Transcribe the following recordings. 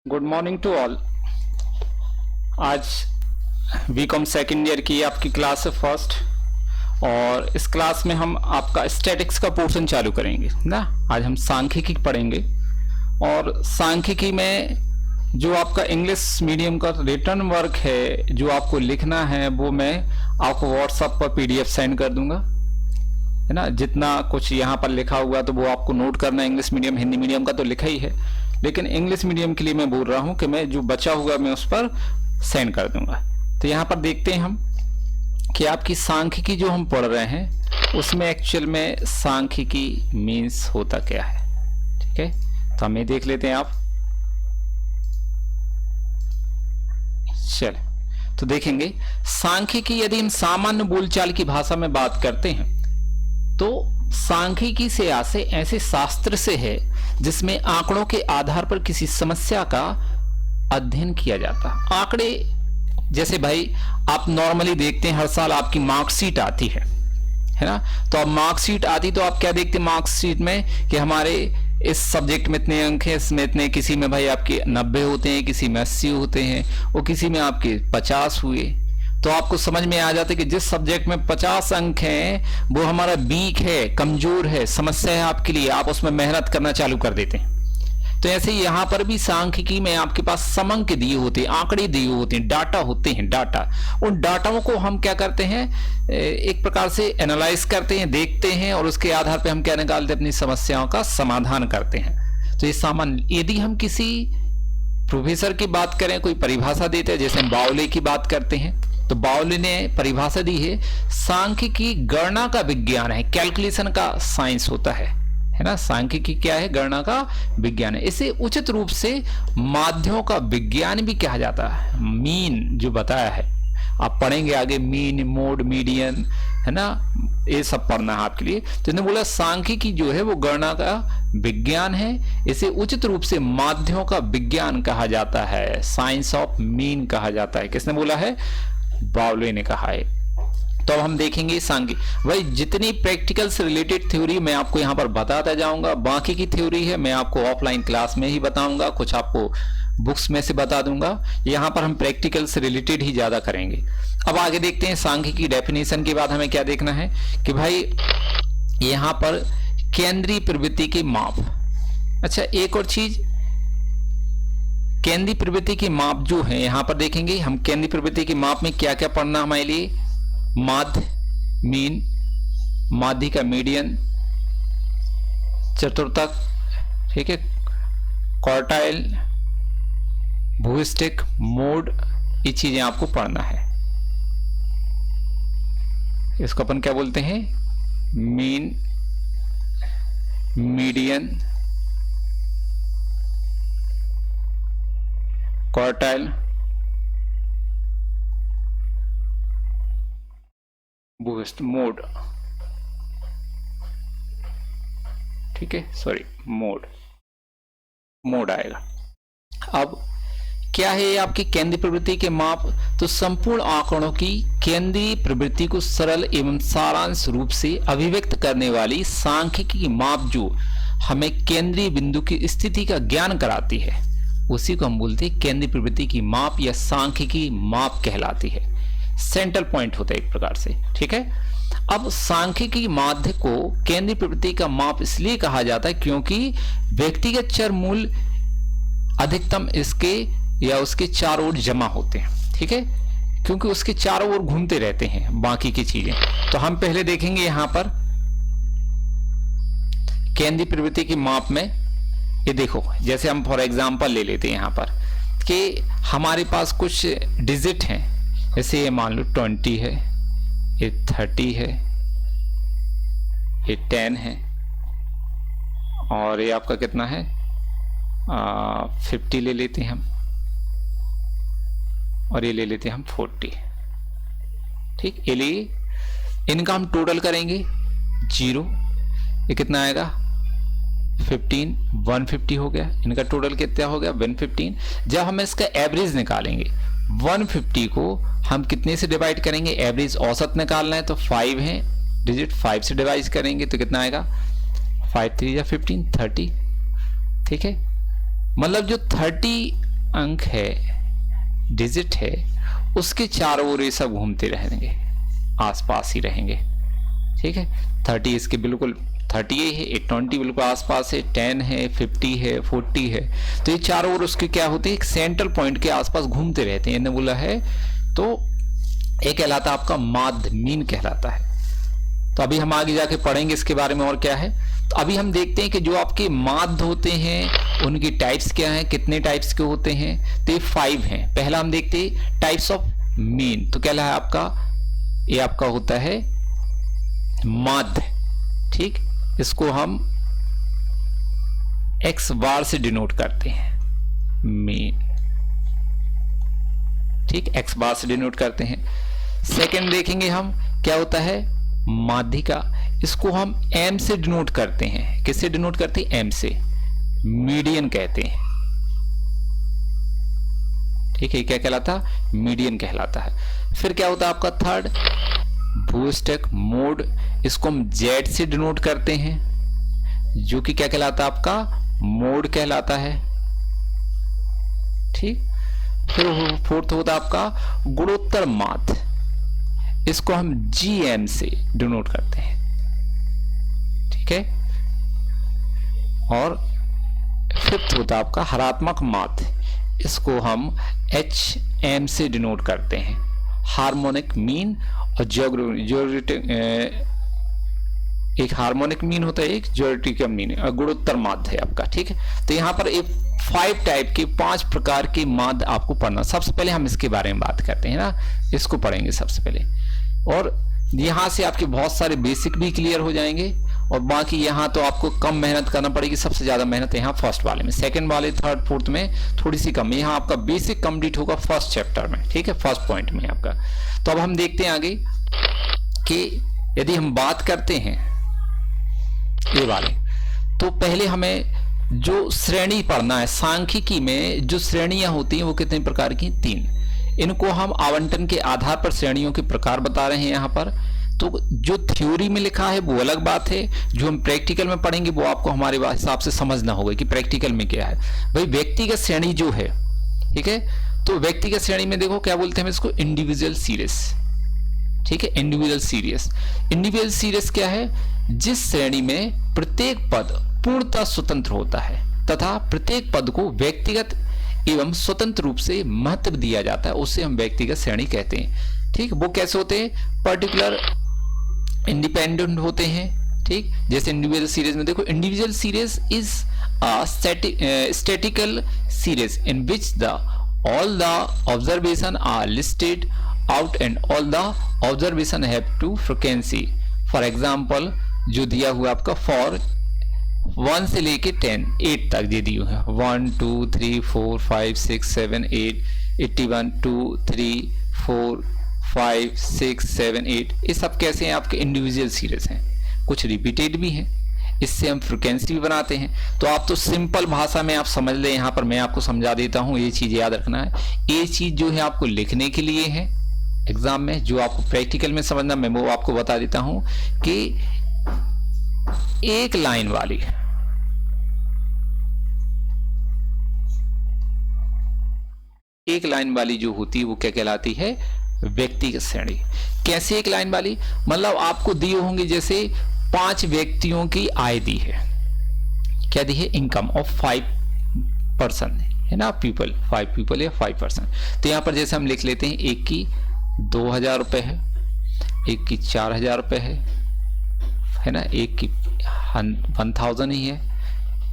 Good morning to all. आज BCom second year की आपकी क्लास है फर्स्ट, और इस क्लास में हम आपका स्टैटिक्स का पोर्शन चालू करेंगे ना। आज हम सांख्यिकी पढ़ेंगे, और सांख्यिकी में जो आपका इंग्लिश मीडियम का रिटर्न वर्क है जो आपको लिखना है वो मैं आपको व्हाट्सएप पर पीडीएफ सेंड कर दूंगा, है ना। जितना कुछ यहाँ पर लिखा हुआ तो वो आपको नोट करना है। इंग्लिश मीडियम हिंदी मीडियम का तो लिखा ही है, लेकिन इंग्लिश मीडियम के लिए मैं बोल रहा हूँ कि मैं जो बचा हुआ मैं उस पर सेंड कर दूंगा। तो यहाँ पर देखते हैं हम कि आपकी सांख्यिकी जो हम पढ़ रहे हैं उसमें एक्चुअल में सांख्यिकी मीन्स होता क्या है। ठीक है, तो हमें देख लेते हैं आप। चल तो देखेंगे सांख्यिकी, यदि हम सामान्य बोलचाल की भाषा में बात करते हैं तो सांख्यिकी से ऐसे शास्त्र से है जिसमें आंकड़ों के आधार पर किसी समस्या का अध्ययन किया जाता है। आंकड़े जैसे भाई आप नॉर्मली देखते हैं हर साल आपकी मार्कशीट आती है ना। तो अब मार्कशीट आती तो आप क्या देखते हैं मार्कशीट में कि हमारे इस सब्जेक्ट में इतने अंक हैं, इसमें इतने, किसी में भाई आपके 90 होते हैं, किसी में 80 होते हैं, और किसी में आपके 50 हुए। तो आपको समझ में आ जाता है कि जिस सब्जेक्ट में 50 अंक हैं वो हमारा वीक है, कमजोर है, समस्या है आपके लिए, आप उसमें मेहनत करना चालू कर देते हैं। तो ऐसे ही यहां पर भी सांख्यिकी में आपके पास समंक दिए होते हैं, आंकड़े दिए होते हैं, डाटा होते हैं। डाटा, उन डाटाओं को हम क्या करते हैं, एक प्रकार से एनालाइज करते हैं, देखते हैं, और उसके आधार पर हम क्या निकालते हैं, अपनी समस्याओं का समाधान करते हैं। तो ये सामान्य, यदि हम किसी प्रोफेसर की बात करें, कोई परिभाषा देते हैं, जैसे हम बावले की बात करते हैं, तो बावले ने परिभाषा दी है सांख्यिकी गणना का विज्ञान है, कैलकुलेशन का साइंस होता है ना। सांख्यिकी क्या है, गणना का विज्ञान है। इसे उचित रूप से माध्यों का विज्ञान भी कहा जाता है। मीन जो बताया है आप पढ़ेंगे आगे, मीन, मोड, मीडियन, है ना, ये सब पढ़ना है आपके लिए। तो इन्होंने बोला सांख्यिकी जो है वो गणना का विज्ञान है, इसे उचित रूप से माध्यों का विज्ञान कहा जाता है, साइंस ऑफ मीन कहा जाता है। किसने बोला है, बावले ने कहा है। तो अब हम देखेंगे सांख्यिकी, भाई जितनी प्रैक्टिकल से रिलेटेड थ्योरी मैं आपको यहाँ पर बताता जाऊंगा। बाकी की थ्योरी है मैं आपको ऑफलाइन क्लास में ही बताऊंगा, कुछ आपको बुक्स में से बता दूंगा। यहाँ पर हम प्रैक्टिकल से रिलेटेड ही ज्यादा करेंगे। अब आगे देखते हैं सांख्यिकी डेफिनेशन के बाद हमें क्या देखना है कि भाई यहाँ पर केंद्रीय प्रवृत्ति की माप। अच्छा, एक और चीज, केंद्रीय प्रवृत्ति की माप जो है यहाँ पर देखेंगे हम। केंद्रीय प्रवृत्ति की माप में क्या क्या पढ़ना हमारे लिए, माध्य, मीन, माध्य का मीडियन, चतुर्थक, ठीक है, क्वार्टाइल, भूस्टिक, मोड, ये चीजें आपको पढ़ना है। इसको अपन क्या बोलते हैं, mean, median, quartile, boost, mode, ठीक है, सॉरी मोड आएगा। अब क्या है आपकी केंद्रीय प्रवृत्ति के माप, तो संपूर्ण आंकड़ों की केंद्रीय प्रवृत्ति को सरल एवं सारांश रूप से अभिव्यक्त करने वाली सांख्यिकी की माप जो हमें केंद्रीय बिंदु की स्थिति का ज्ञान कराती है, उसी को हम बोलते हैं केंद्रीय प्रवृत्ति की माप या सांख्यिकी माप कहलाती है। सेंट्रल पॉइंट होता है एक प्रकार से, ठीक है। अब सांख्यिकी माध्य को केंद्रीय प्रवृत्ति का माप इसलिए कहा जाता है क्योंकि व्यक्तिगत चर मूल्य अधिकतम इसके या उसके चारों ओर जमा होते हैं, ठीक है, क्योंकि उसके चारों ओर घूमते रहते हैं बाकी की चीजें। तो हम पहले देखेंगे यहां पर केंद्रीय प्रवृत्ति की माप में, ये देखो जैसे हम फॉर एग्जांपल ले लेते हैं यहां पर कि हमारे पास कुछ डिजिट हैं, जैसे ये मान लो 20 है, ये 30 है, ये 10 है, और ये आपका कितना है 50 ले लेते हैं हम, और ये ले लेते हैं हम 40, ठीक। ये लिए इनका हम टोटल करेंगे 0, ये कितना आएगा 15, 150 हो गया। इनका टोटल कितना हो गया 115। जब हम इसका एवरेज निकालेंगे 150 को हम कितने से डिवाइड करेंगे, एवरेज औसत निकालना है तो 5 है डिजिट, 5 से डिवाइड करेंगे तो कितना आएगा 5 3 या 15, 30, ठीक है। मतलब जो 30 अंक है, डिजिट है, उसके चारों ओर ये सब घूमते रहेंगे, आसपास ही रहेंगे। ठीक है, 30 इसके बिल्कुल 30 है, 20 बिल्कुल आसपास है, 10 है, 50 है, 40 है। तो ये चारों ओर उसके क्या होते हैं, एक सेंट्रल पॉइंट के आसपास घूमते रहते हैं, बोला है। तो ये कहलाता आपका माध्य, मीन कहलाता है। तो अभी हम आगे जाके पढ़ेंगे इसके बारे में और क्या है। तो अभी हम देखते हैं कि जो आपके माध्य होते हैं उनकी टाइप्स क्या हैं, कितने टाइप्स के होते हैं। तो ये 5 हैं। पहला हम देखते हैं टाइप्स ऑफ मीन। तो क्या है आपका, ये आपका होता है माध्य। ठीक, इसको हम x बार से डिनोट करते हैं, मीन। ठीक, x बार से डिनोट करते हैं। सेकंड देखेंगे हम क्या होता है माध्यिका, इसको हम m से डिनोट करते हैं। किससे डिनोट करते हैं, m से। मीडियन कहते हैं। ठीक है, क्या कहलाता, मीडियन कहलाता है। फिर क्या होता है आपका थर्ड भूस्टक मोड, इसको हम z से डिनोट करते हैं, जो कि क्या कहलाता है आपका मोड कहलाता है। ठीक, फिर फोर्थ होता है आपका गुणोत्तर माध्य, इसको हम gm से डिनोट करते हैं। ठीक है, और फिफ्थ होता है आपका हरात्मक माध्य, इसको हम hm से डिनोट करते हैं। हार्मोनिक मीन और ज्योमेट्रिक, एक हार्मोनिक मीन होता है, एक ज्योमेट्रिक मीन, गुणोत्तर माध्य है आपका। ठीक है, तो यहाँ पर एक 5 टाइप के 5 प्रकार के माध्य आपको पढ़ना। सबसे पहले हम इसके बारे में बात करते हैं ना, इसको पढ़ेंगे सबसे पहले। और यहाँ से आपके बहुत सारे बेसिक भी क्लियर हो जाएंगे, और बाकी यहाँ तो आपको कम मेहनत करना पड़ेगी। सबसे ज्यादा मेहनत यहाँ फर्स्ट वाले में, सेकंड वाले थर्ड फोर्थ में थोड़ी सी कम। यहाँ आपका बेसिक कंप्लीट होगा फर्स्ट चैप्टर में। ठीक है, फर्स्ट पॉइंट में आपका। तो अब हम देखते हैं आगे कि यदि हम बात करते हैं ये वाले, तो पहले हमें जो श्रेणी पढ़ना है। सांख्यिकी में जो श्रेणियां होती हैं वो कितने प्रकार की, 3। इनको हम आवंटन के आधार पर श्रेणियों के प्रकार बता रहे हैं यहाँ पर। तो जो थ्योरी में लिखा है वो अलग बात है, जो हम प्रैक्टिकल में पढ़ेंगे वो आपको हमारे हिसाब से समझना होगा कि प्रैक्टिकल में क्या है। भाई व्यक्तिगत श्रेणी जो है, ठीक है, तो व्यक्तिगत श्रेणी में देखो क्या बोलते हैं हम इसको, इंडिविजुअल सीरीज। ठीक है, इंडिविजुअल सीरीज। इंडिविजुअल सीरीज क्या है, जिस श्रेणी में प्रत्येक पद पूर्णतः स्वतंत्र होता है तथा प्रत्येक पद को व्यक्तिगत एवं स्वतंत्र रूप से महत्व दिया जाता है, उससे हम व्यक्तिगत श्रेणी कहते हैं। ठीक, वो कैसे होते हैं, पर्टिकुलर इंडिपेंडेंट होते हैं। ठीक, जैसे इंडिविजुअल सीरीज में देखो, individual series is a statical series in which the all the observation are listed out and all the observation have to frequency. For example, जो दिया हुआ आपका for 1 से लेके 8 तक दे दिए हैं, 1 2 3 4 5 6 7 8 81 2 3 4 5 6 7 8, ये सब कैसे हैं आपके इंडिविजुअल सीरीज हैं। कुछ रिपीटेड भी हैं, इससे हम फ्रिक्वेंसी भी बनाते हैं। तो आप तो सिंपल भाषा में आप समझ लें, यहाँ पर मैं आपको समझा देता हूँ, ये चीज याद रखना है। ये चीज जो है आपको लिखने के लिए है एग्जाम में, जो आपको प्रैक्टिकल में समझना मैं वो आपको बता देता हूँ कि एक लाइन वाली जो होती है वो क्या कहलाती है, व्यक्तिगत श्रेणी। कैसे एक लाइन वाली, मतलब आपको दिए होंगे जैसे 5 व्यक्तियों की आय दी है, क्या दी है, इनकम ऑफ 5 पर्सन है ना, पीपल, 5 पीपल या 5 पर्सन। तो यहाँ पर जैसे हम लिख लेते हैं, एक की 2000 रुपए है, एक की 4000 रुपए है ना, एक की 1000 ही है,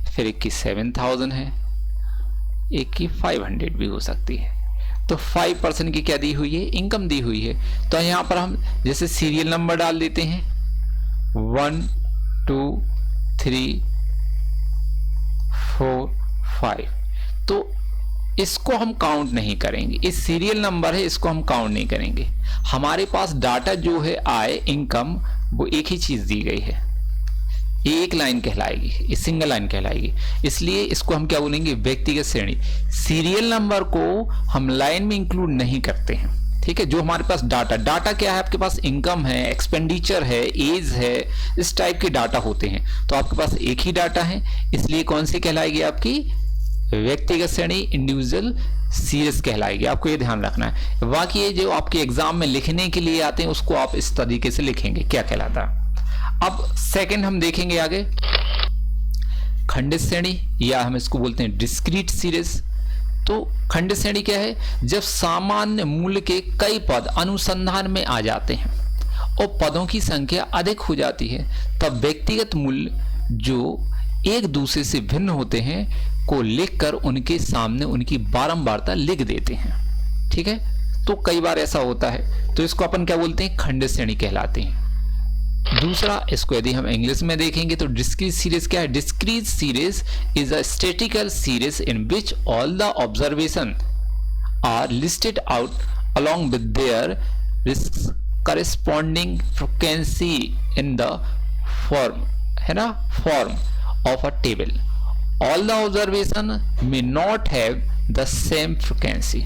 फिर एक की 7000 है, एक की 500 भी हो सकती है। तो 5% की क्या दी हुई है, इनकम दी हुई है। तो यहाँ पर हम जैसे सीरियल नंबर डाल देते हैं 1 2 3 4 5। तो इसको हम काउंट नहीं करेंगे, इस सीरियल नंबर है, इसको हम काउंट नहीं करेंगे। हमारे पास डाटा जो है आय इनकम, वो एक ही चीज दी गई है, एक लाइन कहलाएगी, ये सिंगल लाइन कहलाएगी। इसलिए इसको हम क्या बोलेंगे, व्यक्तिगत श्रेणी। सीरियल नंबर को हम लाइन में इंक्लूड नहीं करते हैं। ठीक है, जो हमारे पास डाटा क्या है, आपके पास इनकम है, एक्सपेंडिचर है, एज है, इस टाइप के डाटा होते हैं। तो आपके पास एक ही डाटा है, इसलिए कौन सी कहलाएगी आपकी व्यक्तिगत श्रेणी इंडिविजुअल सीरीज कहलाएगी। आपको ये ध्यान रखना है। बाकी ये जो आपके एग्जाम में लिखने के लिए आते हैं उसको आप इस तरीके से लिखेंगे क्या कहलाता है। अब सेकंड हम देखेंगे आगे खंडित श्रेणी, या हम इसको बोलते हैं डिस्क्रीट सीरीज। तो खंडित श्रेणी क्या है? जब सामान्य मूल्य के कई पद अनुसंधान में आ जाते हैं और पदों की संख्या अधिक हो जाती है, तब व्यक्तिगत मूल्य जो एक दूसरे से भिन्न होते हैं को लिखकर उनके सामने उनकी बारंबारता लिख देते हैं। ठीक है, तो कई बार ऐसा होता है, तो इसको अपन क्या बोलते हैं? खंडित श्रेणी कहलाते हैं। दूसरा, इसको यदि हम इंग्लिश में देखेंगे तो डिस्क्रीट सीरीज क्या है? Discrete series is a statical series in which all the observation are listed out along with their corresponding frequency in the form, है ना, form of a table. All the observation may not have the same frequency.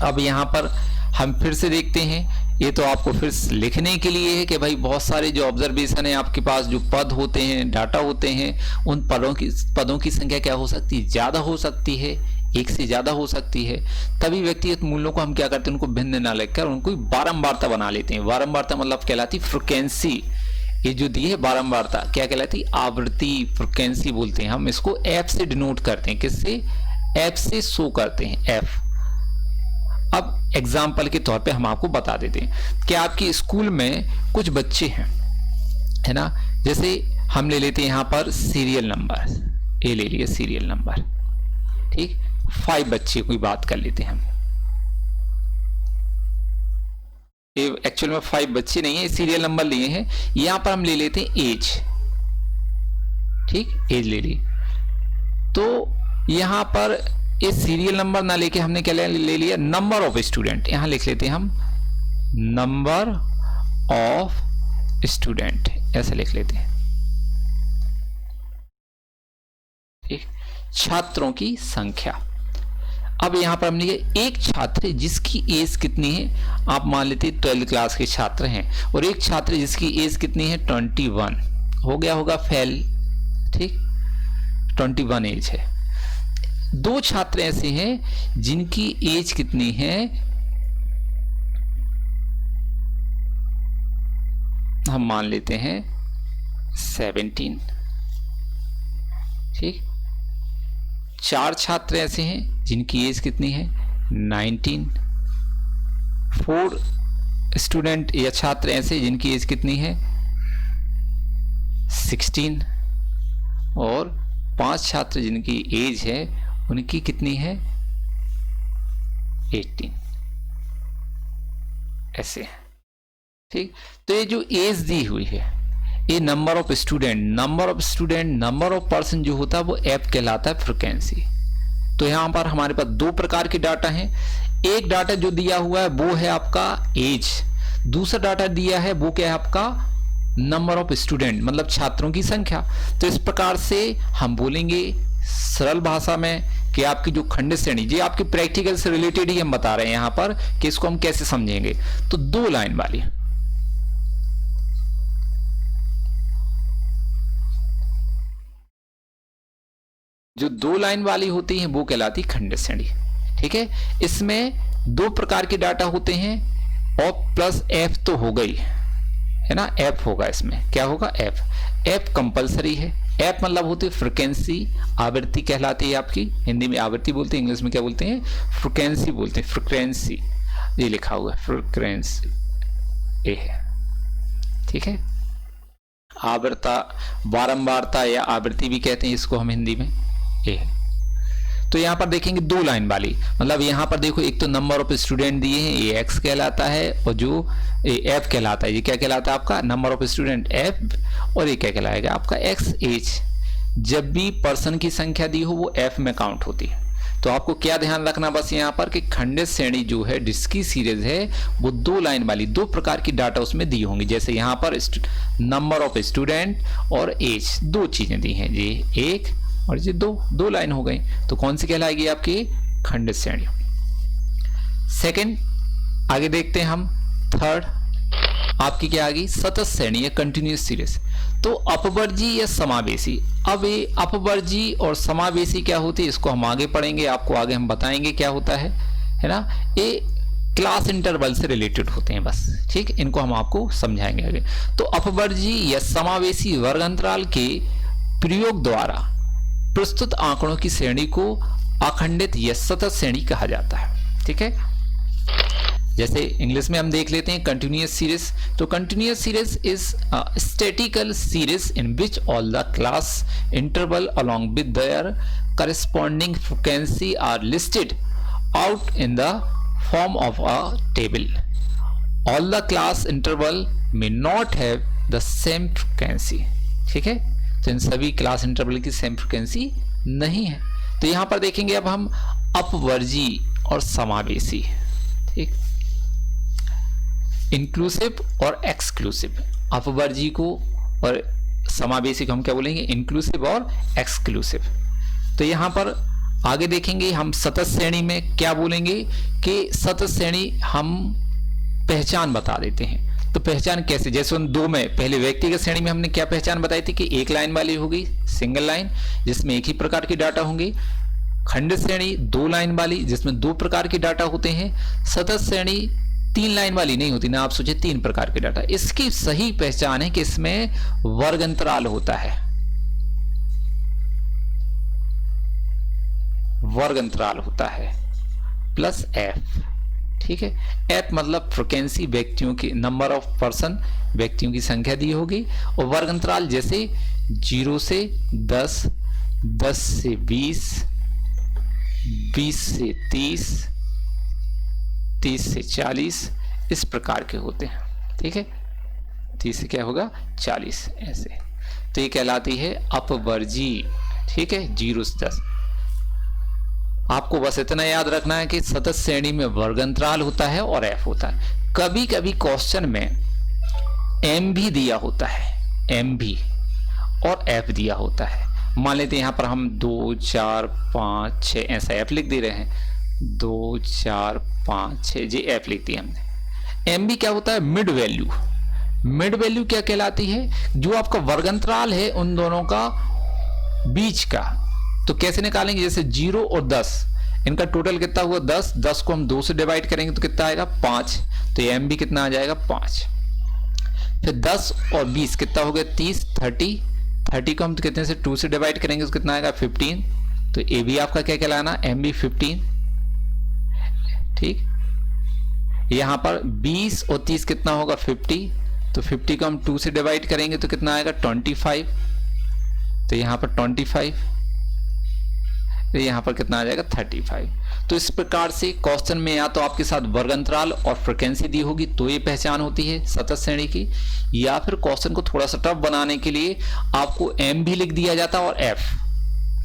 अब यहाँ पर हम फिर से देखते हैं, ये तो आपको फिर लिखने के लिए है कि भाई बहुत सारे जो ऑब्जर्वेशन है आपके पास, जो पद होते हैं, डाटा होते हैं, उन पदों की संख्या क्या हो सकती है? ज़्यादा हो सकती है, एक से ज़्यादा हो सकती है। तभी व्यक्तिगत मूल्यों को हम क्या करते हैं? उनको भिन्न ना लिखकर उनको बारंबारता बना लेते हैं। बारंबारता मतलब कहलाती फ्रिक्वेंसी। ये जो दी है बारंबारता क्या कहलाती? आवृत्ति, फ्रिक्वेंसी बोलते हैं। हम इसको एफ से डिनोट करते हैं। किससे? एफ से शो करते हैं, एफ। अब एग्जाम्पल के तौर पे हम आपको बता देते हैं कि आपकी स्कूल में कुछ बच्चे हैं, है ना, जैसे हम ले लेते हैं यहाँ पर सीरियल नंबर, ये ले लिए सीरियल नंबर, ठीक, 5 बच्चे कोई बात कर लेते हैं हम। ये एक्चुअल में 5 बच्चे नहीं है, सीरियल नंबर लिए हैं। यहां पर हम ले लेते हैं एज, ठीक, एज ले ली। तो यहां पर ये सीरियल नंबर ना लेके हमने क्या ले लिया? Number of student. यहां लिख लेते हैं हम नंबर ऑफ स्टूडेंट, ऐसे लिख लेते हैं, ठीक, छात्रों की संख्या। अब यहां पर हमने एक छात्र जिसकी एज कितनी है, आप मान लेते 12th क्लास के छात्र हैं, और एक छात्र जिसकी एज कितनी है? 21। हो गया होगा फेल, ठीक, 21 एज है। 2 छात्र ऐसे हैं जिनकी एज कितनी है? हम मान लेते हैं 17, ठीक। 4 छात्र ऐसे हैं जिनकी एज कितनी है? 19। 4 स्टूडेंट या छात्र ऐसे जिनकी एज कितनी है? 16। और 5 छात्र जिनकी एज है उनकी कितनी है? 18। ऐसे, ठीक। तो ये जो एज दी हुई है, ये number of student, number of person जो होता है वो एफ कहलाता है, फ्रिक्वेंसी। तो यहां पर हमारे पास 2 प्रकार के डाटा हैं। एक डाटा जो दिया हुआ है वो है आपका एज, दूसरा डाटा दिया है वो क्या है? आपका नंबर ऑफ स्टूडेंट, मतलब छात्रों की संख्या। तो इस प्रकार से हम बोलेंगे सरल भाषा में कि आपकी जो खंडित श्रेणी, ये आपके प्रैक्टिकल से रिलेटेड ही हम बता रहे हैं यहां पर कि इसको हम कैसे समझेंगे। तो 2 लाइन वाली, जो 2 लाइन वाली होती है वो कहलाती खंडित श्रेणी, ठीक है। इसमें 2 प्रकार के डाटा होते हैं, और प्लस एफ तो हो गई, है ना, एफ होगा, इसमें क्या होगा? एफ। एफ कंपलसरी है। एफ मतलब होती है फ्रिक्वेंसी, आवृत्ति कहलाती है आपकी। हिंदी में आवृत्ति बोलते हैं, इंग्लिश में क्या बोलते हैं? फ्रिक्वेंसी बोलते हैं, फ्रिक्वेंसी, ये लिखा हुआ है फ्रिक्वेंसी, ये है, ठीक है। आवृत्ता, बारंबारता या आवृत्ति भी कहते हैं इसको हम हिंदी में, ये है। तो यहां पर देखेंगे 2 लाइन वाली, मतलब यहां पर देखो एक तो नंबर ऑफ स्टूडेंट दिए हैं, ये एक्स कहलाता है, और जो एफ कहलाता है, ये क्या कहलाता है? आपका नंबर ऑफ स्टूडेंट एफ, और ये क्या कहलाएगा? आपका एक्स एज। जब भी पर्सन की संख्या दी हो वो एफ में काउंट होती है। तो आपको क्या ध्यान रखना बस यहाँ पर कि खंडित श्रेणी जो है, डिस्क्रीट सीरीज है, वो 2 लाइन वाली, 2 प्रकार की डाटा उसमें दी होंगी। जैसे यहाँ पर नंबर ऑफ स्टूडेंट और एज, 2 चीजें दी हैं, ये एक और ये 2 लाइन हो गई। तो कौन सी कहलाएगी? आपकी खंडित श्रेणी। सेकंड, आगे देखते हैं हम। थर्ड आपकी क्या आ गई? सतत श्रेणी या कंटिन्यूअस सीरीज। तो अपवर्जी या समावेशी, अब ये अपवर्जी और समावेशी क्या होती है इसको हम आगे पढ़ेंगे, आपको आगे हम बताएंगे क्या होता है ना। ये क्लास इंटरवल से रिलेटेड होते हैं बस, ठीक, इनको हम आपको समझाएंगे आगे। तो अपवर्जी या समावेशी वर्ग अंतराल के प्रयोग द्वारा प्रस्तुत आंकड़ों की श्रेणी को अखंडित या सतत श्रेणी कहा जाता है, ठीक है। जैसे इंग्लिश में हम देख लेते हैं कंटिन्यूअस सीरीज। तो continuous series is statical series in which all the class interval along with their corresponding frequency are listed out in the form of a table. All the class interval may not have the same frequency, ठीक है। तो इन सभी class interval की same frequency नहीं है। तो यहां पर देखेंगे अब हम अपवर्जी और समावेशी, ठीक, इंक्लूसिव और एक्सक्लूसिव। अपवर्जी को और समावेशी को हम क्या बोलेंगे, इंक्लूसिव और एक्सक्लूसिव। तो यहां पर आगे देखेंगे हम सतत श्रेणी में क्या बोलेंगे कि सतत श्रेणी हम पहचान बता देते हैं। तो पहचान कैसे, जैसे उन दो में पहले व्यक्तिगत श्रेणी में हमने क्या पहचान बताई थी कि एक लाइन वाली होगी सिंगल लाइन जिसमें एक ही प्रकार की डाटा होंगे। खंडित श्रेणी दो लाइन वाली जिसमें दो प्रकार के डाटा होते हैं। सतत श्रेणी तीन लाइन वाली नहीं होती ना, आप सोचिए तीन प्रकार के डाटा। इसकी सही पहचान है कि इसमें वर्ग अंतराल होता है, वर्ग अंतराल होता है प्लस एफ, ठीक है। एफ मतलब फ्रीक्वेंसी, व्यक्तियों की नंबर ऑफ पर्सन, व्यक्तियों की संख्या दी होगी। और वर्ग अंतराल जैसे 0 से 10, 10 से 20, 20 से 30, 30 से 40, इस प्रकार के होते हैं, ठीक है। 30 से क्या होगा 40 ऐसे। तो ये कहलाती है अपवर्जी, ठीक है, 0 से 10। आपको बस इतना याद रखना है कि सतत श्रेणी में वर्ग अंतराल होता है और एफ होता है। कभी कभी क्वेश्चन में एम भी दिया होता है, एम भी और एफ दिया होता है। मान लेते हैं यहां पर हम 2, 4, 5, 6 ऐसा एफ लिख दे रहे हैं, 2, 4, 5, 6 जी एफ लिख दिया हमने। एम भी क्या होता है, मिड वैल्यू। मिड वैल्यू क्या कहलाती है, जो आपका वर्ग अंतराल है उन दोनों का बीच का। तो कैसे निकालेंगे, जैसे 0 और 10 इनका टोटल कितना हुआ 10, 10 को हम 2 से डिवाइड करेंगे तो कितना आएगा 5, तो एम भी कितना आ जाएगा 5। फिर 10 और 20 कितना हो गया 30, 30, 30 को हम कितने से 2 से डिवाइड करेंगे तो कितना आएगा 15, तो ए भी आपका क्या कहलाना, एम भी 15, ठीक। यहां पर 20 और 30 कितना होगा 50, तो 50 को हम 2 से डिवाइड करेंगे तो कितना आएगा 25, तो यहां पर 25, तो यहां पर कितना आ जाएगा 35। तो इस प्रकार से क्वेश्चन में या तो आपके साथ वर्ग अंतराल और फ्रीक्वेंसी दी होगी तो ये पहचान होती है सतत श्रेणी की, या फिर क्वेश्चन को थोड़ा सा टफ बनाने के लिए आपको एम भी लिख दिया जाता है और एफ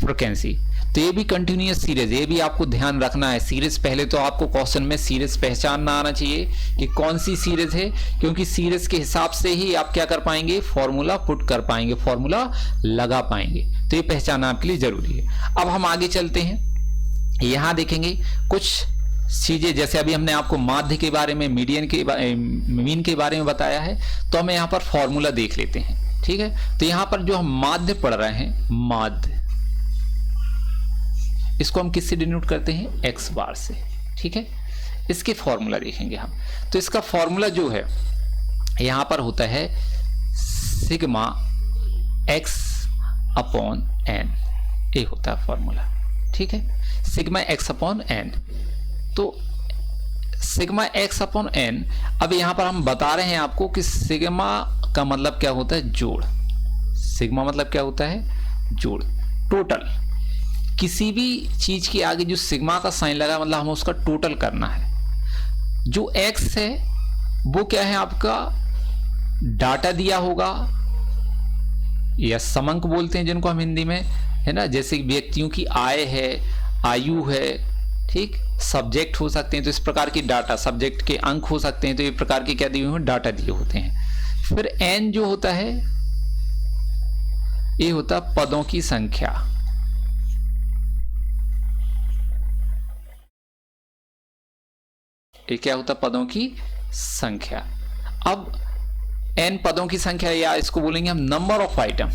फ्रीक्वेंसी। तो ये भी कंटिन्यूअस सीरीज, ये भी आपको ध्यान रखना है। सीरीज पहले तो आपको क्वेश्चन में सीरीज पहचानना आना चाहिए कि कौन सी सीरीज है, क्योंकि सीरीज के हिसाब से ही आप क्या कर पाएंगे, फॉर्मूला पुट कर पाएंगे, फॉर्मूला लगा पाएंगे। तो ये पहचानना आपके लिए जरूरी है। अब हम आगे चलते हैं, यहां देखेंगे कुछ चीजें, जैसे अभी हमने आपको माध्य के बारे में, मीडियन के मीन के बारे में बताया है, तो हम यहां पर फॉर्मूला देख लेते हैं, ठीक है। तो यहां पर जो हम माध्य पढ़ रहे हैं, माध्य, इसको हम किससे डिनोट करते हैं, एक्स बार से, ठीक है। इसके फॉर्मूला देखेंगे हम। तो इसका फॉर्मूला जो है यहां पर होता है सिग्मा एक्स अपॉन एन, ये होता है फॉर्मूला, ठीक है, सिग्मा एक्स अपॉन एन। तो सिग्मा एक्स अपॉन एन, अब यहां पर हम बता रहे हैं आपको कि सिग्मा का मतलब क्या होता है, जोड़। सिग्मा मतलब क्या होता है, जोड़, टोटल। किसी भी चीज के आगे जो सिग्मा का साइन लगा मतलब हमें उसका टोटल करना है। जो एक्स है वो क्या है, आपका डाटा दिया होगा या समंक बोलते हैं जिनको हम हिंदी में, है ना। जैसे व्यक्तियों की आय है, आयु है, ठीक, सब्जेक्ट हो सकते हैं, तो इस प्रकार की डाटा, सब्जेक्ट के अंक हो सकते हैं, तो ये प्रकार के क्या दिए हुए हैं, डाटा दिए होते हैं। फिर एन जो होता है ये होता है पदों की संख्या, ये क्या होता है, पदों की संख्या। अब n पदों की संख्या, या इसको बोलेंगे हम number of item,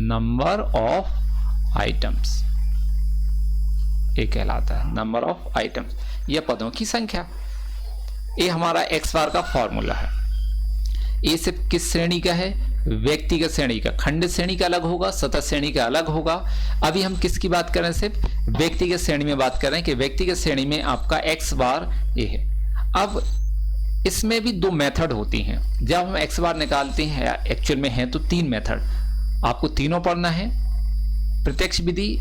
number of items, ये कहलाता है नंबर ऑफ आइटम्स, या पदों की संख्या। ये हमारा एक्स बार का फॉर्मूला है। ये सिर्फ किस श्रेणी का है? व्यक्तिगत श्रेणी का। खंड श्रेणी का अलग होगा, सतत श्रेणी का अलग होगा। अभी हम किसकी बात कर रहे हैं? सिर्फ व्यक्तिगत श्रेणी में बात कर रहे हैं कि व्यक्तिगत श्रेणी में आपका एक्स बार ये है। अब इसमें भी दो मेथड होती हैं। जब हम एक्स बार निकालते हैं, एक्चुअल में है तो तीन मेथड, आपको तीनों पढ़ना है, प्रत्यक्ष विधि,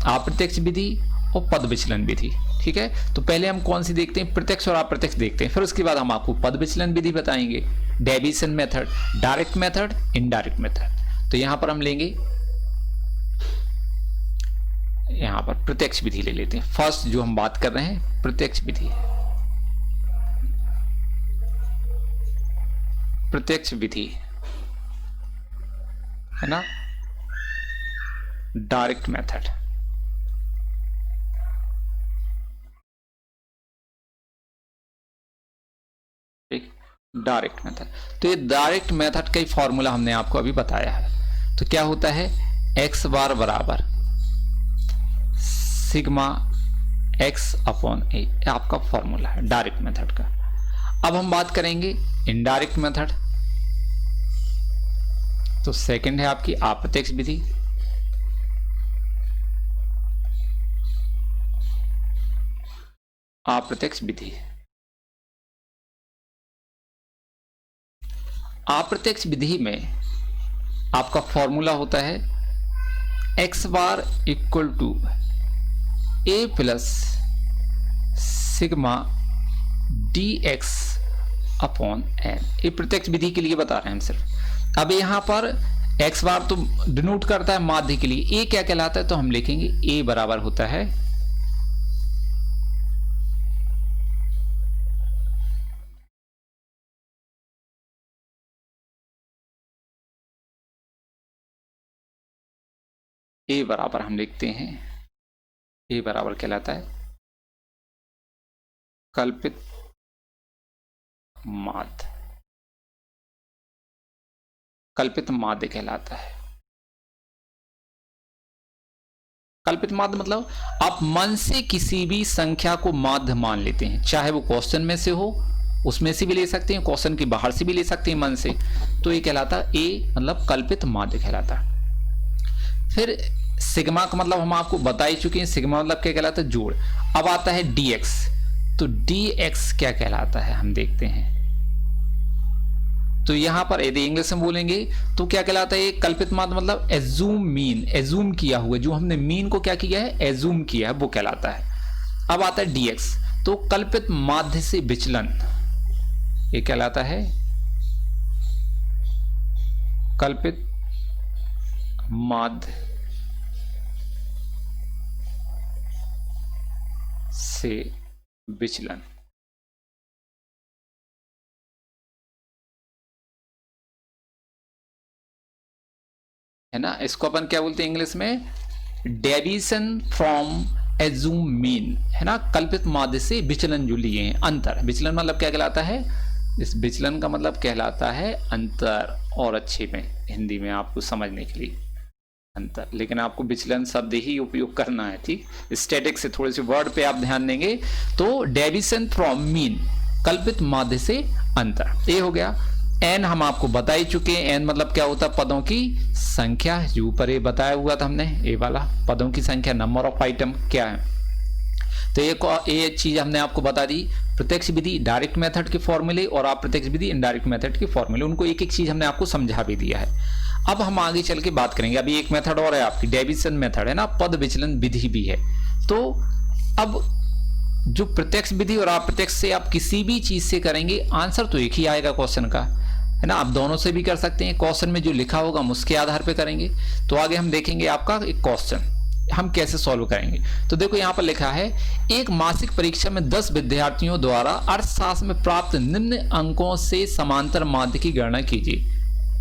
अप्रत्यक्ष विधि और पद विचलन विधि। ठीक है, तो पहले हम कौन सी देखते हैं? प्रत्यक्ष और अप्रत्यक्ष देखते हैं, फिर उसके बाद हम आपको पद विचलन विधि बताएंगे। Deviation method, direct method, indirect method. तो यहां पर हम लेंगे, यहां पर प्रत्यक्ष विधि ले लेते हैं। फर्स्ट जो हम बात कर रहे हैं प्रत्यक्ष विधि है, प्रत्यक्ष विधि है ना, डायरेक्ट मेथड। डायरेक्ट मेथड, तो ये डायरेक्ट मेथड का ही फॉर्मूला हमने आपको अभी बताया है। तो क्या होता है? एक्स बार बराबर सिग्मा एक्स अपॉन ए, आपका फॉर्मूला है डायरेक्ट मेथड का। अब हम बात करेंगे इनडायरेक्ट मेथड। तो सेकंड है आपकी अप्रत्यक्ष विधि। अप्रत्यक्ष विधि, अप्रत्यक्ष विधि में आपका फॉर्मूला होता है x bar equal to a plus sigma d x upon n. ये प्रत्यक्ष विधि के लिए बता रहे हैं हम सिर्फ। अब यहां पर एक्स बार तो डिनोट करता है माध्य के लिए, ए क्या कहलाता है? तो हम लिखेंगे ए बराबर होता है ए बराबर हम लिखते हैं, ए बराबर कहलाता है कल्पित माध्य, कल्पित माध्य कहलाता है। कल्पित माध्य मतलब आप मन से किसी भी संख्या को माध्य मान लेते हैं, चाहे वो क्वेश्चन में से हो, उसमें से भी ले सकते हैं, क्वेश्चन के बाहर से भी ले सकते हैं मन से। तो ये कहलाता है ए मतलब कल्पित माध्य कहलाता है। फिर सिग्मा का मतलब हम आपको बता ही चुके हैं, सिग्मा मतलब क्या कहलाता है? जोड़। अब आता है dx, तो dx क्या कहलाता है हम देखते हैं। तो यहां पर यदि इंग्लिश में बोलेंगे तो क्या कहलाता है? कल्पित माध्य मतलब एज्यूम मीन, एज्यूम किया हुआ, जो हमने मीन को क्या किया है? एज्यूम किया है, वो कहलाता है। अब आता है dx, तो कल्पित माध्य से विचलन, ये कहलाता है कल्पित माध्य से विचलन। है ना, इसको अपन क्या बोलते हैं इंग्लिश में? डेविएशन फ्रॉम एज्यूम मीन, है ना, कल्पित माध्य से विचलन जो लिए हैं, अंतर। विचलन मतलब क्या कहलाता है? इस विचलन का मतलब कहलाता है अंतर, और अच्छे में हिंदी में आपको समझने के लिए अंतर, लेकिन आपको विचलन शब्द ही उपयोग करना है। ठीक, स्टैटिक से थोड़े से वर्ड पे आप ध्यान देंगे। तो डेविएशन फ्रॉम मीन, कल्पित माध्य से अंतर, ये हो गया। एन हम आपको बता ही चुके हैं, एन मतलब क्या होता है? पदों की संख्या, जो ऊपर ये बताया हुआ था हमने, ये वाला पदों की संख्या, नंबर ऑफ आइटम क्या है। तो ये चीज हमने आपको बता दी। प्रत्यक्ष विधि डायरेक्ट मेथड के फॉर्मूले और अप्रत्यक्ष विधि इनडायरेक्ट मेथड के फॉर्मूले, उनको एक एक चीज हमने आपको समझा भी दिया है। अब हम आगे चल के बात करेंगे। अभी एक मेथड और है आपकी, डेविएशन मेथड, है ना, पद विचलन विधि भी है। तो अब जो प्रत्यक्ष विधि और अप्रत्यक्ष से आप किसी भी चीज से करेंगे, आंसर तो एक ही आएगा क्वेश्चन का, है ना। आप दोनों से भी कर सकते हैं, क्वेश्चन में जो लिखा होगा हम उसके आधार पे करेंगे। तो आगे हम देखेंगे आपका एक क्वेश्चन हम कैसे सॉल्व करेंगे। तो देखो यहाँ पर लिखा है, एक मासिक परीक्षा में 10 विद्यार्थियों द्वारा अर्थशास्त्र में प्राप्त निम्न अंकों से समांतर माध्य की गणना कीजिए,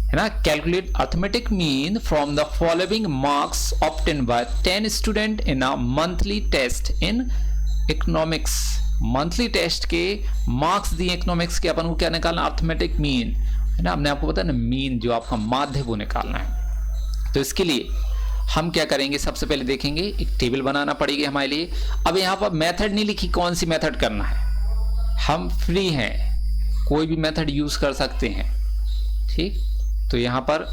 है ना। Calculate arithmetic mean from the following marks obtain by 10 student in a monthly test in economics. Monthly test के मार्क्स दिए इकोनॉमिक्स के, अपन को क्या निकालना? अर्थमेटिक मीन है ना। हमने आपको बताया ना मीन जो आपका माध्य वो निकालना है। तो इसके लिए हम क्या करेंगे, सबसे पहले देखेंगे एक टेबल बनाना पड़ेगी हमारे लिए। अब यहाँ पर मेथड नहीं लिखी, कौन सी मेथड करना है, हम फ्री हैं, कोई भी मेथड यूज कर सकते हैं। ठीक, तो यहाँ पर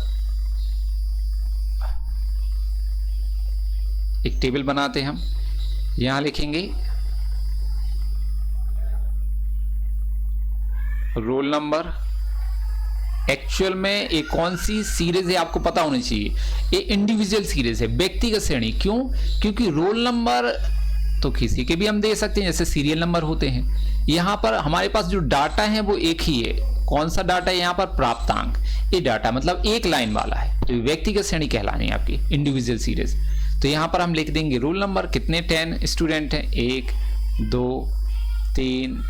एक टेबल बनाते हैं हम। यहाँ लिखेंगे रोल नंबर। एक्चुअल में ये कौन सी सीरीज है आपको पता होनी चाहिए, ये इंडिविजुअल सीरीज है, व्यक्तिगत श्रेणी। क्यों? क्योंकि रोल नंबर तो किसी के भी हम दे सकते हैं, जैसे सीरियल नंबर होते हैं। यहाँ पर हमारे पास जो डाटा है वो एक ही है। कौन सा डाटा है यहाँ पर? प्राप्तांक। ये डाटा मतलब एक लाइन वाला है, तो व्यक्तिगत श्रेणी कहलानी है आपकी इंडिविजुअल सीरीज। तो यहाँ पर हम लिख देंगे रोल नंबर, कितने 10 स्टूडेंट हैं, 1 2 3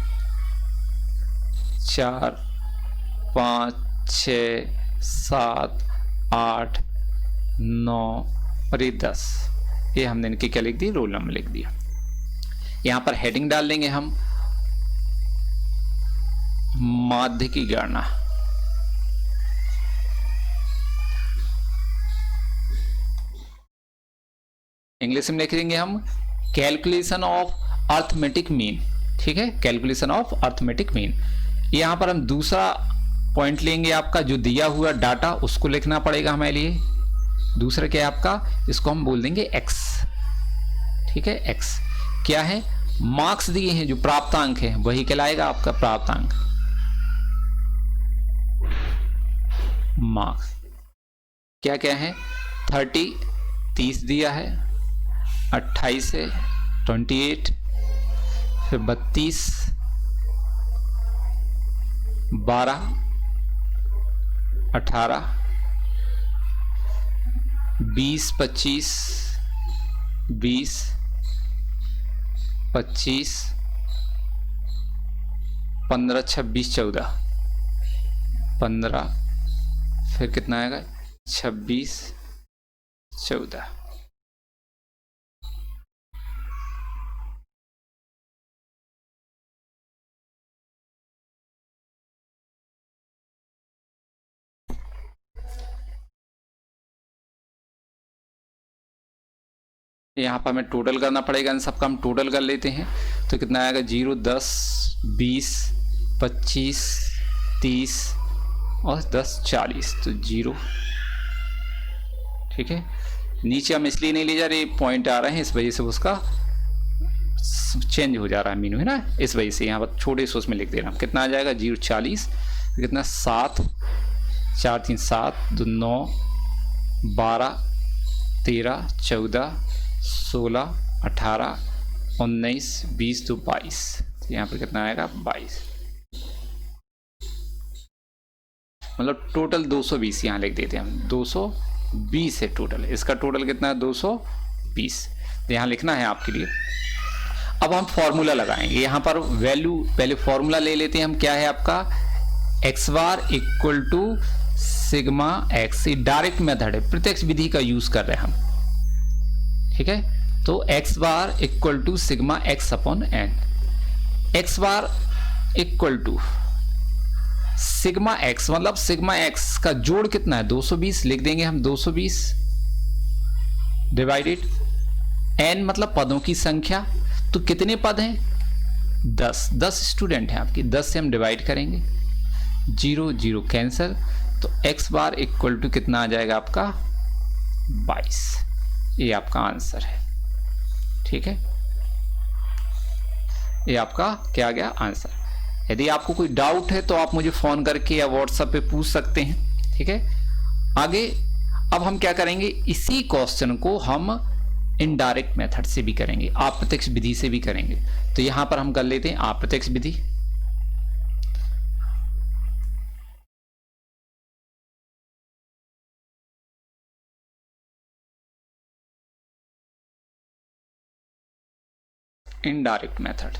4 5 6 7 8 9 और ये 10। ये हमने इनके क्या लिख दिया, रोल नंबर लिख दिया। यहां पर हेडिंग डाल देंगे हम माध्य की गणना। इंग्लिश में लिख देंगे हम कैलकुलेशन ऑफ अर्थमेटिक मीन। ठीक है, कैलकुलेशन ऑफ अर्थमेटिक मीन। यहां पर हम दूसरा पॉइंट लेंगे, आपका जो दिया हुआ डाटा उसको लिखना पड़ेगा हमारे लिए। दूसरा क्या है आपका, इसको हम बोल देंगे x। ठीक है, x क्या है, मार्क्स दिए हैं, जो प्राप्तांक है वही कहलाएगा आपका प्राप्तांक, मार्क्स। क्या क्या है, 30 दिया है, 28 है, 28, फिर 32, 12, 18, 20, 25, 20, 25, 15, 26, 14, 15, फिर कितना आएगा, 26, 14। यहाँ पर हमें टोटल करना पड़ेगा, इन सबका हम टोटल कर लेते हैं। तो कितना आएगा, 0, 10, 20, 25, 30 और 10, 40, तो 0। ठीक है, नीचे हम इसलिए नहीं ले जा रहे, पॉइंट आ रहे हैं, इस वजह से उसका चेंज हो जा रहा है मीनू, है ना, इस वजह से यहाँ पर छोटे से उसमें लिख दे रहा हूँ। कितना आ जाएगा, 0, 40, कितना 7, 4, 3, 7, 2, 9, 12, 13, 14, 16, 18, 19, 20, तो 22। तो यहाँ पर कितना आएगा, 22। मतलब टोटल 220 यहाँ लिख देते हैं हम, 220 है टोटल। इसका टोटल कितना है, 220। तो यहाँ लिखना है आपके लिए। अब हम फॉर्मूला लगाएंगे यहाँ पर, वैल्यू पहले फॉर्मूला ले लेते हैं हम। क्या है आपका, x bar equal to sigma x. ये डायरेक्ट मेथड है, प्रत्यक्ष विधि का यूज कर रहे हैं हम। ठीक है, तो x bar equal to sigma x upon n. X bar equal to sigma x, मतलब सिग्मा एक्स का जोड़ कितना है, 220 लिख देंगे हम, 220 डिवाइडेड एन मतलब पदों की संख्या। तो कितने पद हैं, 10 स्टूडेंट हैं आपकी, 10 से हम डिवाइड करेंगे, 0 0 कैंसिल। तो एक्स बार इक्वल टू कितना आ जाएगा आपका, 22। ये आपका आंसर है। ठीक है, ये आपका क्या आ गया, आंसर। यदि आपको कोई डाउट है तो आप मुझे फोन करके या व्हाट्सएप पे पूछ सकते हैं। ठीक है, आगे अब हम क्या करेंगे, इसी क्वेश्चन को हम इनडायरेक्ट मेथड से भी करेंगे, अप्रत्यक्ष विधि से भी करेंगे। तो यहां पर हम कर लेते हैं अप्रत्यक्ष विधि। इनडायरेक्ट मेथड,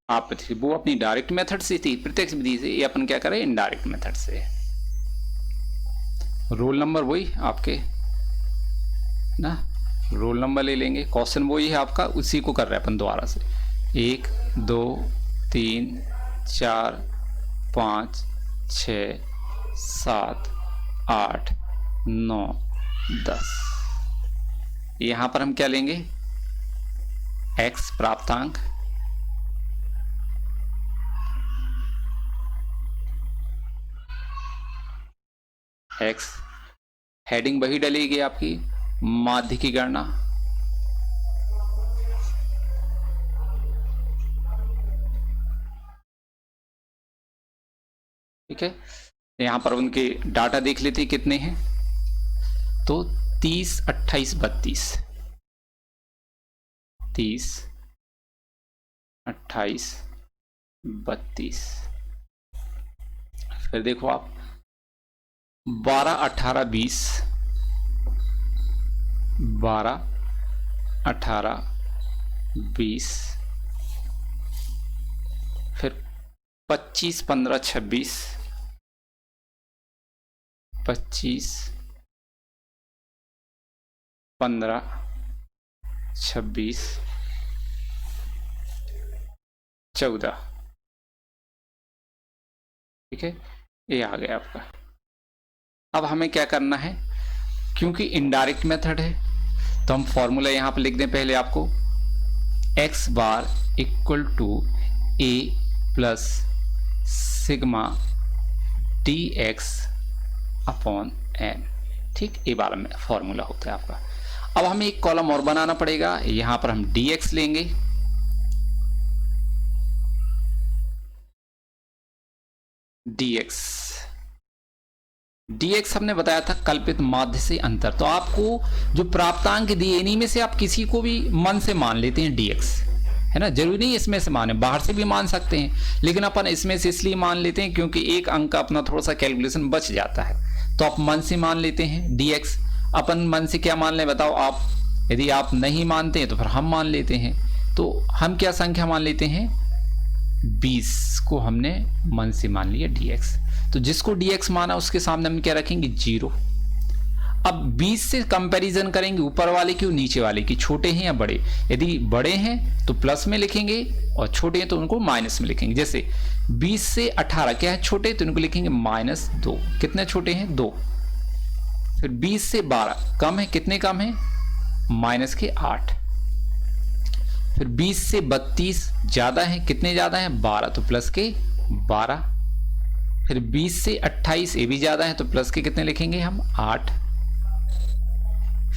आप वो अपनी डायरेक्ट मेथड से थी, प्रत्यक्ष विधि से। ये अपन क्या करें, इनडायरेक्ट मेथड से। रोल नंबर वही आपके ना, रोल नंबर ले लेंगे, क्वेश्चन वही है आपका, उसी को कर रहे हैं अपन दोबारा से। 1 2 3 4 5 6 7 8 9 10। यहां पर हम क्या लेंगे, x प्राप्तांक, x हेडिंग वही डलेगी आपकी, माध्य की गणना, ठीक है। यहां पर उनके डाटा देख लेते कितने हैं, तो 30 28 32, 30 28 32। फिर देखो आप 12 18 20, 12 18 20, फिर 25 15 26, 25 15 26 14, ठीक है। ये आ गया आपका। अब हमें क्या करना है, क्योंकि इनडायरेक्ट मेथड है तो हम फॉर्मूला यहां पर लिख दें पहले आपको, x bar equal to a plus sigma dx upon n, ठीक। ये बार में फॉर्मूला होता है आपका। अब हमें एक कॉलम और बनाना पड़ेगा, यहां पर हम dx लेंगे, dx हमने बताया था कल्पित माध्य से अंतर। तो आपको जो प्राप्तांक दिए इन्हीं में से आप किसी को भी मन से मान लेते हैं dx, है ना, जरूरी नहीं इसमें से माने, बाहर से भी मान सकते हैं, लेकिन अपन इसमें से इसलिए मान लेते हैं क्योंकि एक अंक का अपना थोड़ा सा कैलकुलेशन बच जाता है, तो आप मन से मान लेते हैं dx। अपन मन से क्या मान लें बताओ आप, यदि आप नहीं मानते हैं तो फिर हम मान लेते हैं। तो हम क्या संख्या मान लेते हैं, 20 को हमने मन से मान लिया dx। तो जिसको dx माना उसके सामने हम क्या रखेंगे, 0। अब 20 से कंपैरिजन करेंगे ऊपर वाले की और नीचे वाले की, छोटे हैं या बड़े। यदि बड़े हैं तो प्लस में लिखेंगे और छोटे हैं तो उनको माइनस में लिखेंगे। जैसे 20 से 18 क्या है, छोटे, तो इनको लिखेंगे -2। कितने छोटे हैं, 2। फिर 20 से 12 कम है, कितने कम है, -8। फिर 20 से 32 ज्यादा है, कितने ज्यादा है, 12, तो प्लस के 12। फिर 20 से 28 ये भी ज्यादा है, तो प्लस के कितने लिखेंगे हम, 8।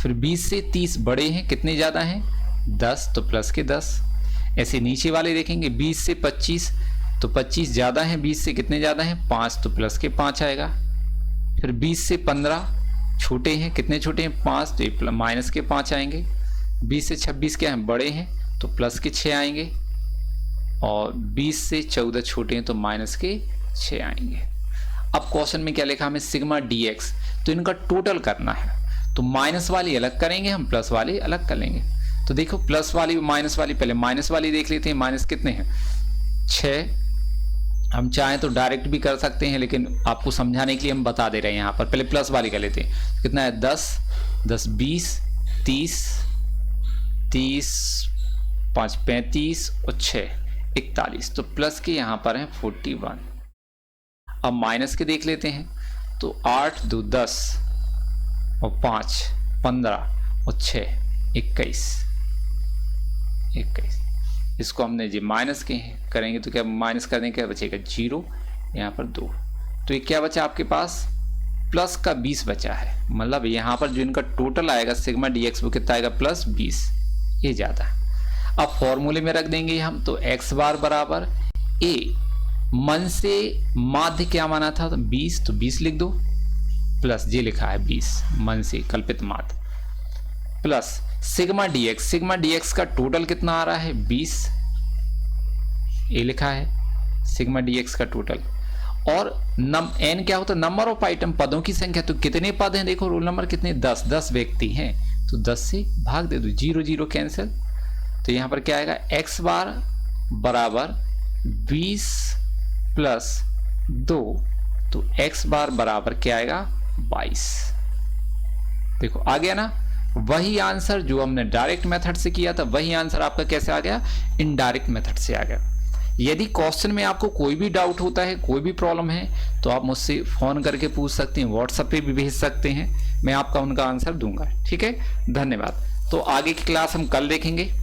फिर 20 से 30 बड़े हैं, कितने ज्यादा हैं, 10, तो प्लस के 10। ऐसे नीचे वाले देखेंगे 20 से 25, तो 25 ज्यादा है 20 से, कितने ज्यादा हैं, 5, तो प्लस के 5 आएगा। फिर 20 से 15 छोटे हैं, कितने छोटे हैं, 5, तो माइनस के 5 आएंगे। 20 से 26 क्या है, बड़े हैं, तो प्लस के 6 आएंगे। और 20 से 14 छोटे हैं तो माइनस के 6 आएंगे। अब क्वेश्चन में क्या लिखा, हमें सिग्मा dx, तो इनका टोटल करना है, तो माइनस वाली अलग करेंगे हम, प्लस वाली अलग कर लेंगे। तो देखो प्लस वाली माइनस वाली, पहले माइनस वाली देख लेते हैं, माइनस कितने हैं, 6। हम चाहें तो डायरेक्ट भी कर सकते हैं, लेकिन आपको समझाने के लिए हम बता दे रहे हैं। यहाँ पर पहले प्लस वाली कर लेते हैं, कितना है, 10 10 20 30 30 5 35 और 6 41, तो प्लस के यहाँ पर है 41। अब माइनस के देख लेते हैं, तो 8 2 10 और 5 15 और 6 21। इसको हमने जी माइनस के करेंगे तो क्या माइनस करने क्या बचेगा, 0, यहाँ पर 2, तो ये क्या बचा आपके पास, प्लस का 20 बचा है। मतलब यहाँ पर जो इनका टोटल आएगा सिग्मा dx वो कितना आएगा, +20, ये ज्यादा है। अब फॉर्मूले में रख देंगे हम, तो x बार बराबर a, मन से माध्य क्या माना था, तो 20, तो 20 लिख दो, प्लस जे लिखा है 20 मन से कल्पित माध्य, प्लस सिग्मा dx का टोटल कितना आ रहा है, 20, ये लिखा है सिग्मा dx का टोटल। और n क्या होता है, नंबर ऑफ आइटम, पदों की संख्या। तो कितने पद हैं, देखो रोल नंबर कितने, 10 व्यक्ति हैं, तो 10 से भाग दे दो, 0 0 कैंसिल। तो यहां पर क्या आएगा, x बार बराबर 20 + 2, तो x बार बराबर क्या आएगा, 22। देखो आ गया ना, वही आंसर जो हमने डायरेक्ट मेथड से किया था वही आंसर आपका कैसे आ गया, इनडायरेक्ट मेथड से आ गया। यदि क्वेश्चन में आपको कोई भी डाउट होता है, कोई भी प्रॉब्लम है, तो आप मुझसे फोन करके पूछ सकते हैं, व्हाट्सएप पे भी भेज सकते हैं, मैं आपका उनका आंसर दूंगा। ठीक है, धन्यवाद। तो आगे की क्लास हम कल देखेंगे।